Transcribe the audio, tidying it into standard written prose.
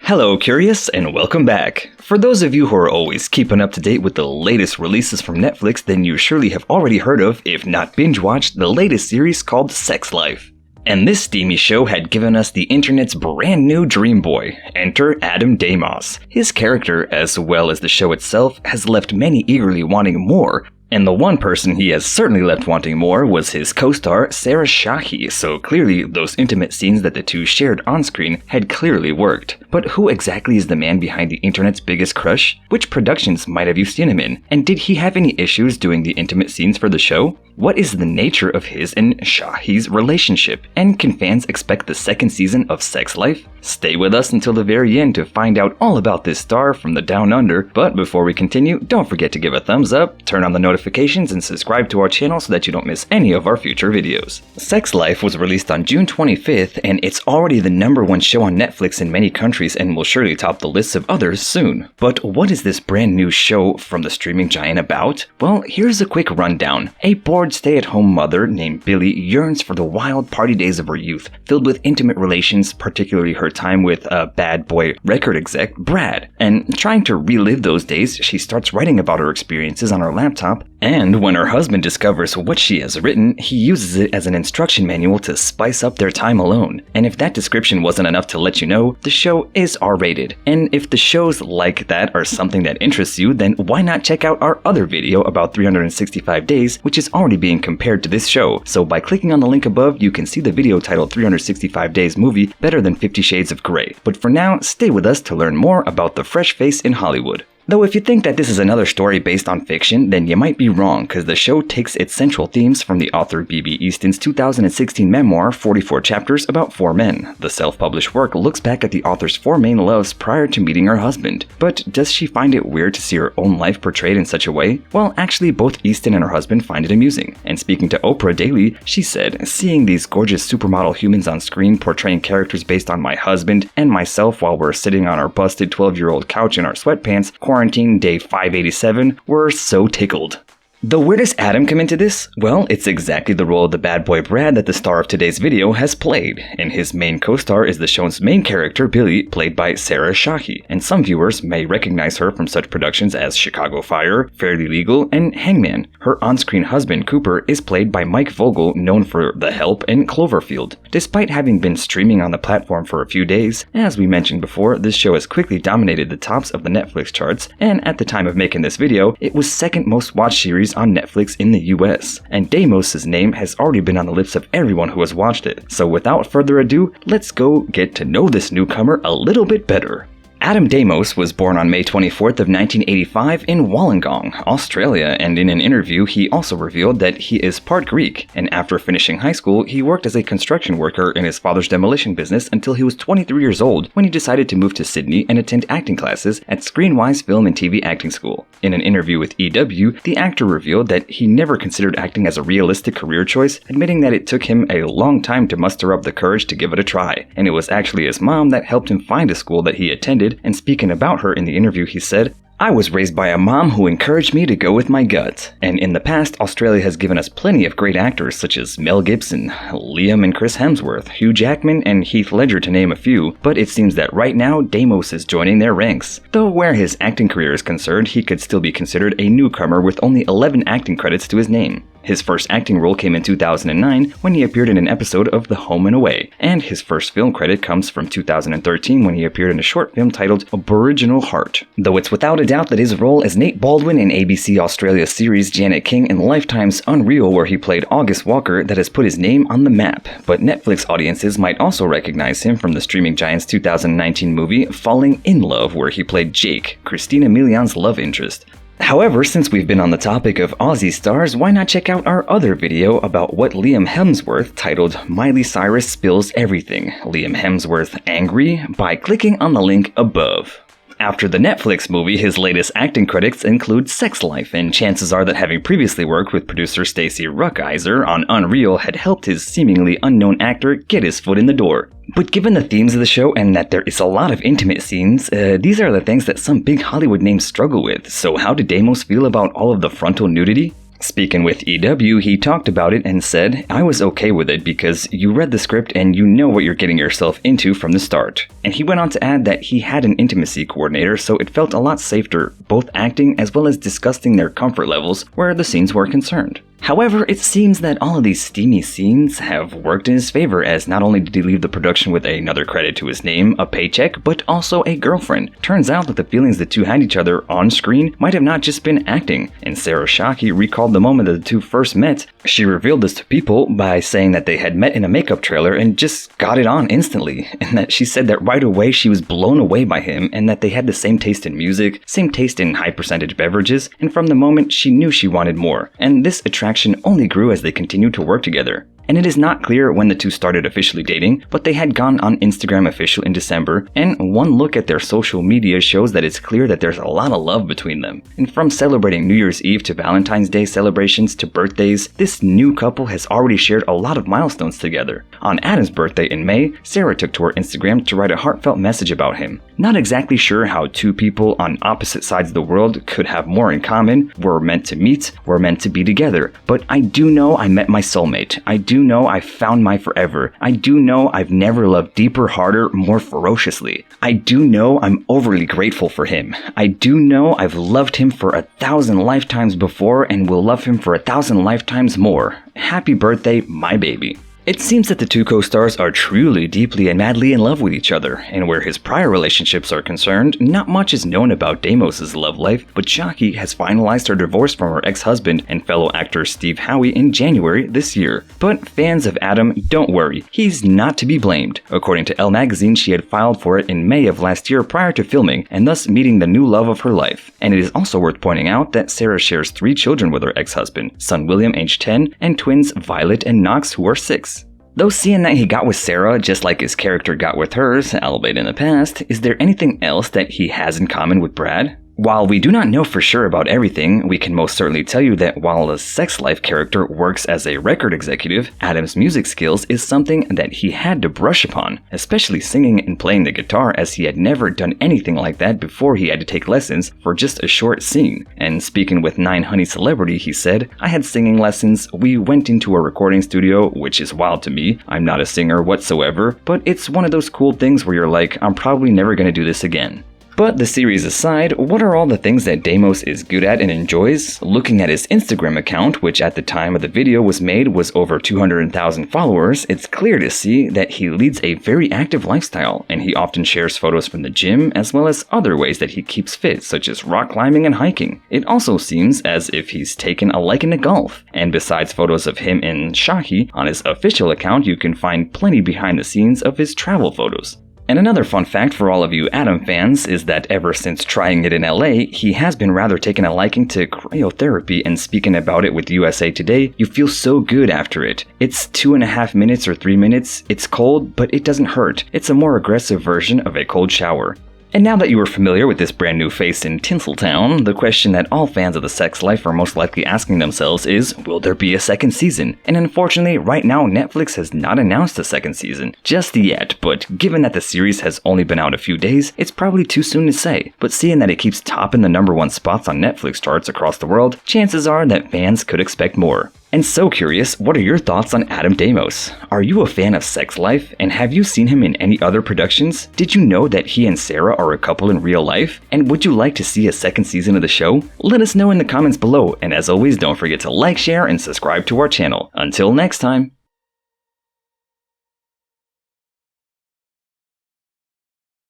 Hello Curious and welcome back. For those of you who are always keeping up to date with the latest releases from Netflix, then you surely have already heard of, if not binge-watched, the latest series called SexLife. And this steamy show had given us the internet's brand new dream boy, enter Adam Damos. His character, as well as the show itself, has left many eagerly wanting more, and the one person he has certainly left wanting more was his co-star Sarah Shahi, so clearly those intimate scenes that the two shared on-screen had clearly worked. But who exactly is the man behind the internet's biggest crush? Which productions might have you seen him in? And did he have any issues doing the intimate scenes for the show? What is the nature of his and Shahi's relationship? And can fans expect the second season of SexLife? Stay with us until the very end to find out all about this star from the Down Under, but before we continue, don't forget to give a thumbs up, turn on the notifications, and subscribe to our channel so that you don't miss any of our future videos. SexLife was released on June 25th, and it's already the #1 show on Netflix in many countries and will surely top the lists of others soon. But what is this brand new show from the streaming giant about? Well, here's a quick rundown. A bored stay-at-home mother named Billy yearns for the wild party days of her youth, filled with intimate relations, particularly her time with a bad boy record exec, Brad. And trying to relive those days, she starts writing about her experiences on her laptop, and when her husband discovers what she has written, he uses it as an instruction manual to spice up their time alone. And if that description wasn't enough to let you know, the show is R-rated. And if the shows like that are something that interests you, then why not check out our other video about 365 Days, which is already being compared to this show. So by clicking on the link above, you can see the video titled 365 Days Movie Better Than 50 Shades of Grey. But for now, stay with us to learn more about the fresh face in Hollywood. Though if you think that this is another story based on fiction, then you might be wrong, because the show takes its central themes from the author B.B. Easton's 2016 memoir, 44 Chapters About 4 Men. The self-published work looks back at the author's 4 main loves prior to meeting her husband. But does she find it weird to see her own life portrayed in such a way? Well, actually both Easton and her husband find it amusing. And speaking to Oprah Daily, she said, "Seeing these gorgeous supermodel humans on screen portraying characters based on my husband and myself while we're sitting on our busted 12-year-old couch in our sweatpants, quarantine day 587, we're so tickled." Though where does Adam come into this? Well, it's exactly the role of the bad boy Brad that the star of today's video has played, and his main co-star is the show's main character, Billy, played by Sarah Shahi, and some viewers may recognize her from such productions as Chicago Fire, Fairly Legal, and Hangman. Her on-screen husband, Cooper, is played by Mike Vogel, known for The Help and Cloverfield. Despite having been streaming on the platform for a few days, as we mentioned before, this show has quickly dominated the tops of the Netflix charts, and at the time of making this video, it was second most watched series on Netflix in the US, and Damos' name has already been on the lips of everyone who has watched it. So without further ado, let's go get to know this newcomer a little bit better. Adam Damos was born on May 24th of 1985 in Wollongong, Australia, and in an interview he also revealed that he is part Greek, and after finishing high school he worked as a construction worker in his father's demolition business until he was 23 years old when he decided to move to Sydney and attend acting classes at Screenwise Film and TV Acting School. In an interview with EW, the actor revealed that he never considered acting as a realistic career choice, admitting that it took him a long time to muster up the courage to give it a try, and it was actually his mom that helped him find a school that he attended. And speaking about her in the interview, he said, "I was raised by a mom who encouraged me to go with my gut. And in the past, Australia has given us plenty of great actors such as Mel Gibson, Liam and Chris Hemsworth, Hugh Jackman, and Heath Ledger to name a few, but it seems that right now Damos is joining their ranks. Though where his acting career is concerned, he could still be considered a newcomer with only 11 acting credits to his name. His first acting role came in 2009 when he appeared in an episode of The Home and Away, and his first film credit comes from 2013 when he appeared in a short film titled Aboriginal Heart. Though it's without a doubt that his role as Nate Baldwin in ABC Australia series Janet King and Lifetime's Unreal, where he played August Walker, that has put his name on the map. But Netflix audiences might also recognize him from the streaming giant's 2019 movie Falling in Love, where he played Jake, Christina Milian's love interest. However, since we've been on the topic of Aussie stars, why not check out our other video about what Liam Hemsworth titled Miley Cyrus Spills Everything, Liam Hemsworth Angry, by clicking on the link above. After the Netflix movie, his latest acting credits include SexLife, and chances are that having previously worked with producer Stacey Ruckeiser on Unreal had helped his seemingly unknown actor get his foot in the door. But given the themes of the show and that there is a lot of intimate scenes, these are the things that some big Hollywood names struggle with. So how did Damos feel about all of the frontal nudity? Speaking with EW, he talked about it and said, "I was okay with it because you read the script and you know what you're getting yourself into from the start." And he went on to add that he had an intimacy coordinator, so it felt a lot safer, both acting as well as discussing their comfort levels where the scenes were concerned. However, it seems that all of these steamy scenes have worked in his favor, as not only did he leave the production with another credit to his name, a paycheck, but also a girlfriend. Turns out that the feelings the two had each other on screen might have not just been acting, and Sarah Shahi recalled the moment that the two first met. She revealed this to people by saying that they had met in a makeup trailer and just got it on instantly, and that she said that right away she was blown away by him and that they had the same taste in music, same taste in high percentage beverages, and from the moment she knew she wanted more, and this attraction only grew as they continued to work together. And it is not clear when the two started officially dating, but they had gone on Instagram official in December, and one look at their social media shows that it's clear that there's a lot of love between them. And from celebrating New Year's Eve to Valentine's Day celebrations to birthdays, this new couple has already shared a lot of milestones together. On Adam's birthday in May, Sarah took to her Instagram to write a heartfelt message about him. Not exactly sure how two people on opposite sides of the world could have more in common. We're meant to meet, we're meant to be together. But I do know I met my soulmate. I do know I found my forever. I do know I've never loved deeper, harder, more ferociously. I do know I'm overly grateful for him. I do know I've loved him for 1,000 lifetimes before and will love him for 1,000 lifetimes more. Happy birthday, my baby. It seems that the two co-stars are truly, deeply, and madly in love with each other, and where his prior relationships are concerned, not much is known about Deimos' love life, but Shahi has finalized her divorce from her ex-husband and fellow actor Steve Howie in January this year. But fans of Adam, don't worry, he's not to be blamed. According to Elle magazine, she had filed for it in May of last year prior to filming, and thus meeting the new love of her life. And it is also worth pointing out that Sarah shares 3 children with her ex-husband, son William aged 10, and twins Violet and Knox who are 6. Though seeing that he got with Sarah just like his character got with hers, albeit in the past, is there anything else that he has in common with Brad? While we do not know for sure about everything, we can most certainly tell you that while the SexLife character works as a record executive, Adam's music skills is something that he had to brush upon, especially singing and playing the guitar, as he had never done anything like that before he had to take lessons for just a short scene. And speaking with 9honey Celebrity, he said, "I had singing lessons, we went into a recording studio, which is wild to me. I'm not a singer whatsoever, but it's one of those cool things where you're like, I'm probably never gonna do this again." But the series aside, what are all the things that Deimos is good at and enjoys? Looking at his Instagram account, which at the time of the video was made was over 200,000 followers, it's clear to see that he leads a very active lifestyle, and he often shares photos from the gym as well as other ways that he keeps fit, such as rock climbing and hiking. It also seems as if he's taken a liking to golf. And besides photos of him and Shahi, on his official account you can find plenty behind the scenes of his travel photos. And another fun fact for all of you Adam fans is that ever since trying it in LA, he has been rather taking a liking to cryotherapy, and speaking about it with USA Today, you feel so good after it. It's 2.5 minutes or 3 minutes, it's cold, but it doesn't hurt. It's a more aggressive version of a cold shower. And now that you are familiar with this brand new face in Tinseltown, the question that all fans of the SexLife are most likely asking themselves is, will there be a second season? And unfortunately, right now Netflix has not announced a second season just yet, but given that the series has only been out a few days, it's probably too soon to say. But seeing that it keeps topping the #1 spots on Netflix charts across the world, chances are that fans could expect more. And so curious, what are your thoughts on Adam Deimos? Are you a fan of SexLife, and have you seen him in any other productions? Did you know that he and Sarah are a couple in real life? And would you like to see a second season of the show? Let us know in the comments below, and as always, don't forget to like, share, and subscribe to our channel. Until next time!